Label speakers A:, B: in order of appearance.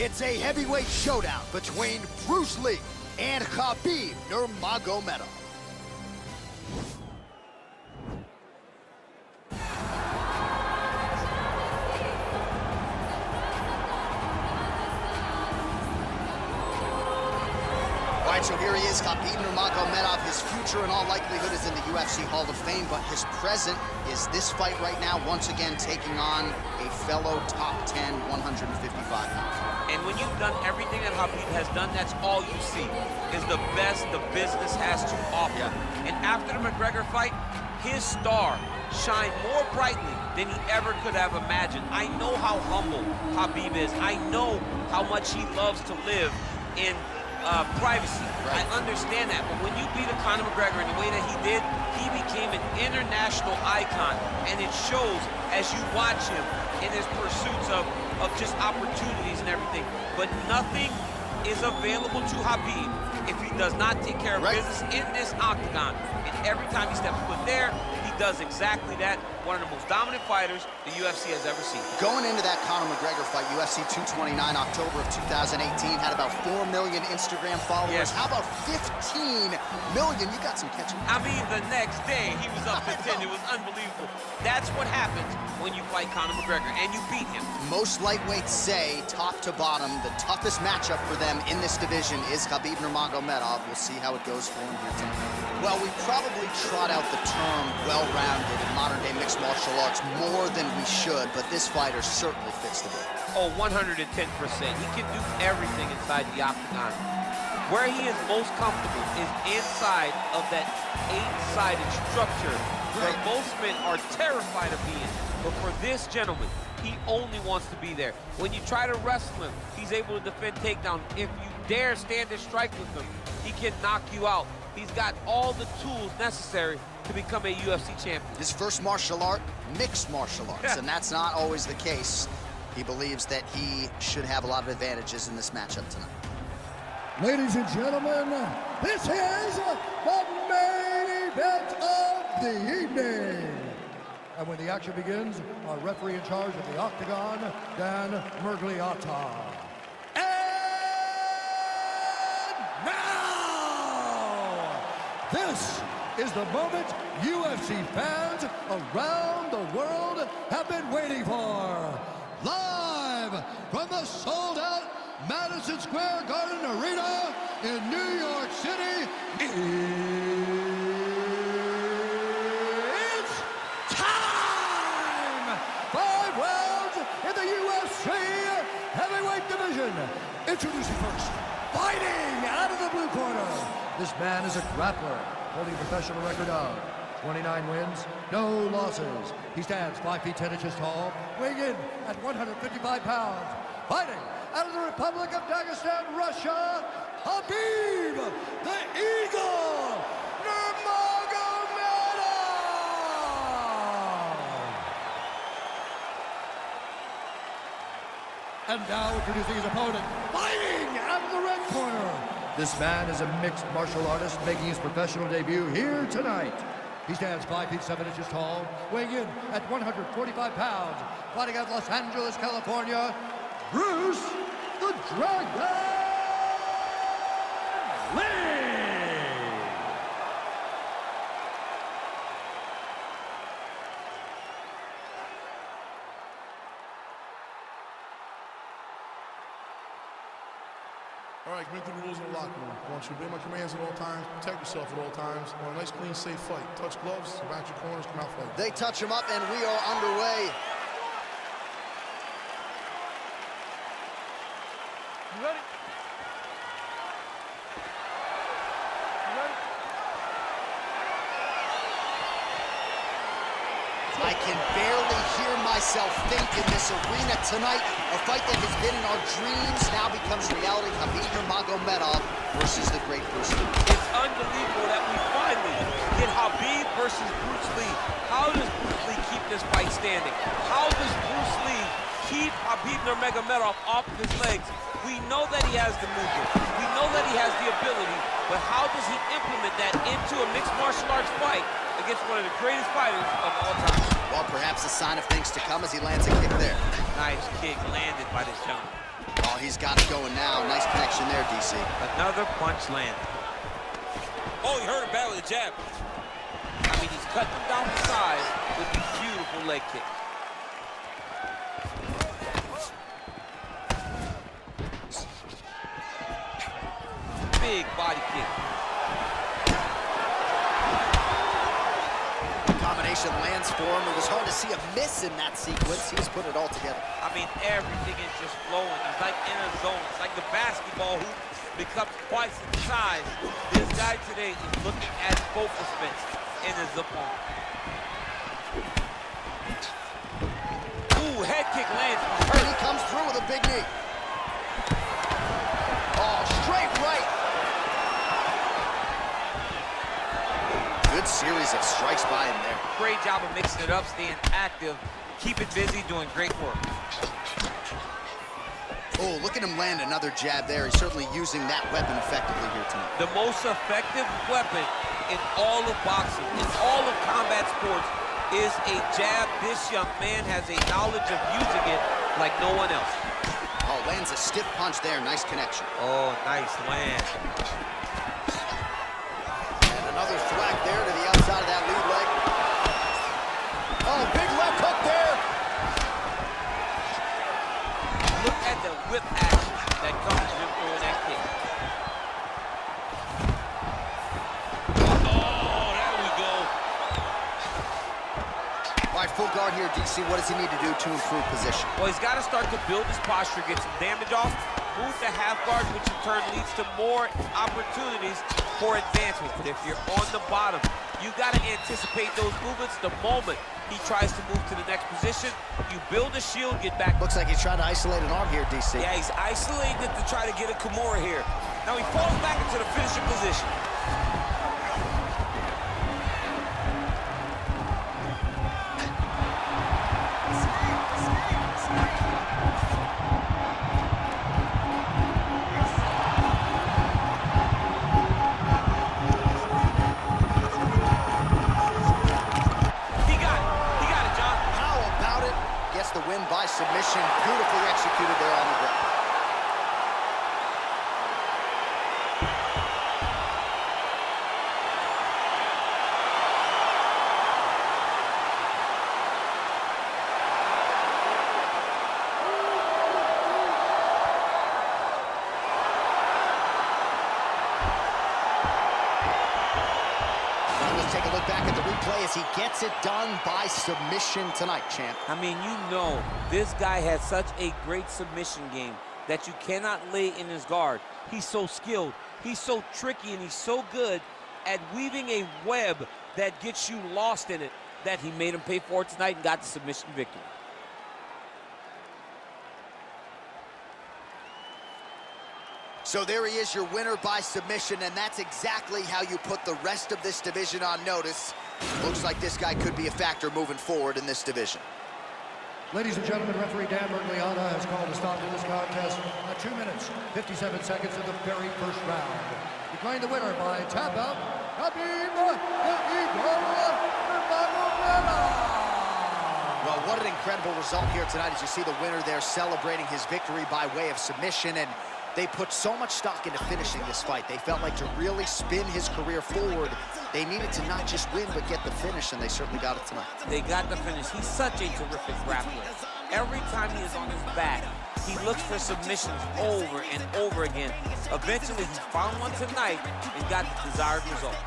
A: It's a heavyweight showdown between Bruce Lee and Kahbib Nurmagomedov. All right, so here he is, Kahbib Nurmagomedov. His future in all likelihood is in the UFC Hall of Fame, but his present is this fight right now, once again taking on a fellow top 10, 155-pounder.
B: And when you've done everything that Kahbib has done, that's all you see, is the best the business has to offer. Yeah. And after the McGregor fight, his star shined more brightly than he ever could have imagined. I know how humble Kahbib is. I know how much he loves to live in privacy. Right. I understand that, but when you beat Conor McGregor in the way that he did, he became an international icon, and it shows as you watch him in his pursuits of just opportunities and everything. But nothing is available to Kahbib if he does not take care of business in this octagon. And every time he steps foot there, he does exactly that. One of the most dominant fighters the UFC has ever seen.
A: Going into that Conor McGregor fight, UFC 229, October of 2018, had about 4 million Instagram followers. Yes. How about 15 million? You got some catching.
B: I mean, the next day, he was up to 10. It was unbelievable. That's what happens when you fight Conor McGregor, and you beat him.
A: Most lightweights say, top to bottom, the toughest matchup for them in this division is Kahbib Nurmagomedov. We'll see how it goes for him here tonight. Well, we probably trot out the term well-rounded in modern-day mixed martial arts more than we should, but this fighter certainly fits the bill.
B: Oh, 110%. He can do everything inside the octagon. Where he is most comfortable is inside of that 8-sided structure where most men are terrified of being. But for this gentleman, he only wants to be there. When you try to wrestle him, he's able to defend takedown. If you dare stand and strike with him, he can knock you out. He's got all the tools necessary to become a UFC champion.
A: His first martial art, mixed martial arts, and that's not always the case. He believes that he should have a lot of advantages in this matchup tonight.
C: Ladies and gentlemen, this is the main event of the evening. And when the action begins, our referee in charge of the octagon, Dan Murgliata. This is the moment UFC fans around the world have been waiting for. Live from the sold-out Madison Square Garden Arena in New York City, it's time! 5 rounds in the UFC heavyweight division. Introducing first, fighting out of the blue corner. This man is a grappler, holding a professional record of 29 wins, no losses. He stands 5 feet 10 inches tall, weighing in at 155 pounds. Fighting out of the Republic of Dagestan, Russia, Kahbib, the Eagle, Nurmagomedov. And now introducing his opponent, fighting out of the red corner. This man is a mixed martial artist making his professional debut here tonight. He stands 5 feet 7 inches tall, weighing in at 145 pounds, fighting out of Los Angeles, California, Bruce the Dragon Lee!
D: All right, commit to the rules in the locker room. I want you to obey my commands at all times, protect yourself at all times. I want a nice, clean, safe fight. Touch gloves, back your corners, come out fight.
A: They touch him up, and we are underway.
E: You ready? You ready?
A: I can barely hear myself think in this arena tonight. A fight that has been in our dreams now becomes reality. Kahbib Nurmagomedov versus the great Bruce Lee.
B: It's unbelievable that we finally get Kahbib versus Bruce Lee. How does Bruce Lee keep this fight standing? How does Bruce Lee keep Kahbib Nurmagomedov off of his legs? We know that he has the movement. We know that he has the ability, but how does he implement that into a mixed martial arts fight against one of the greatest fighters of all time?
A: Well, perhaps a sign of things to come as he lands a kick there.
B: Nice kick landed by this gentleman.
A: Oh, he's got it going now. Nice connection there, DC.
B: Another punch landed. Oh, he hurt him bad with a jab. I mean, he's cutting him down the side with a beautiful leg kick. Big body kick.
A: Combination lands for him. It was hard to see a miss in that sequence. He's put it all together.
B: I mean, everything is just flowing. He's like in a zone. It's like the basketball hoop becomes twice its size. This guy today is looking at focusment in his opponent. Ooh, head kick lands.
A: And he comes through with a big knee. Oh, straight right. Good series of strikes by him there.
B: Great job of mixing it up, staying active, keep it busy, doing great work.
A: Oh, look at him land another jab there. He's certainly using that weapon effectively here tonight.
B: The most effective weapon in all of boxing, in all of combat sports, is a jab. This young man has a knowledge of using it like no one else.
A: Oh, lands a stiff punch there. Nice connection.
B: Oh, nice land.
A: And another thwack there to the outside of that lead leg. Oh, big left hook there.
B: Look at the whip action that comes from him throwing that kick. Oh, there we go.
A: All right, full guard here, DC. What does he need to do to improve position?
B: Well, he's got to start to build his posture, get some damage off, move to half guard, which in turn leads to more opportunities for advancement. But if you're on the bottom, you got to anticipate those movements. The moment he tries to move to the next position, you build a shield, get back.
A: Looks like he's trying to isolate an arm here, DC.
B: Yeah, he's isolating it to try to get a Kimura here. Now he falls back into the finishing position.
A: The win by submission, beautifully executed there on the ground. Let's take a look back at the replay as he gets it done by submission tonight, champ.
B: I mean, you know, this guy has such a great submission game that you cannot lay in his guard. He's so skilled, he's so tricky, and he's so good at weaving a web that gets you lost in it that he made him pay for it tonight and got the submission victory.
A: So there he is, your winner by submission, and that's exactly how you put the rest of this division on notice. Looks like this guy could be a factor moving forward in this division.
C: Ladies and gentlemen, referee Dan Bergliana has called a stop to this contest at 2 minutes, 57 seconds of the very first round. Declaring the winner by tap out, Kahbib Nurmagomedov.
A: Well, what an incredible result here tonight as you see the winner there celebrating his victory by way of submission, and they put so much stock into finishing this fight. They felt like to really spin his career forward, they needed to not just win, but get the finish, and they certainly got it tonight.
B: They got the finish. He's such a terrific grappler. Every time he is on his back, he looks for submissions over and over again. Eventually, he found one tonight and got the desired result.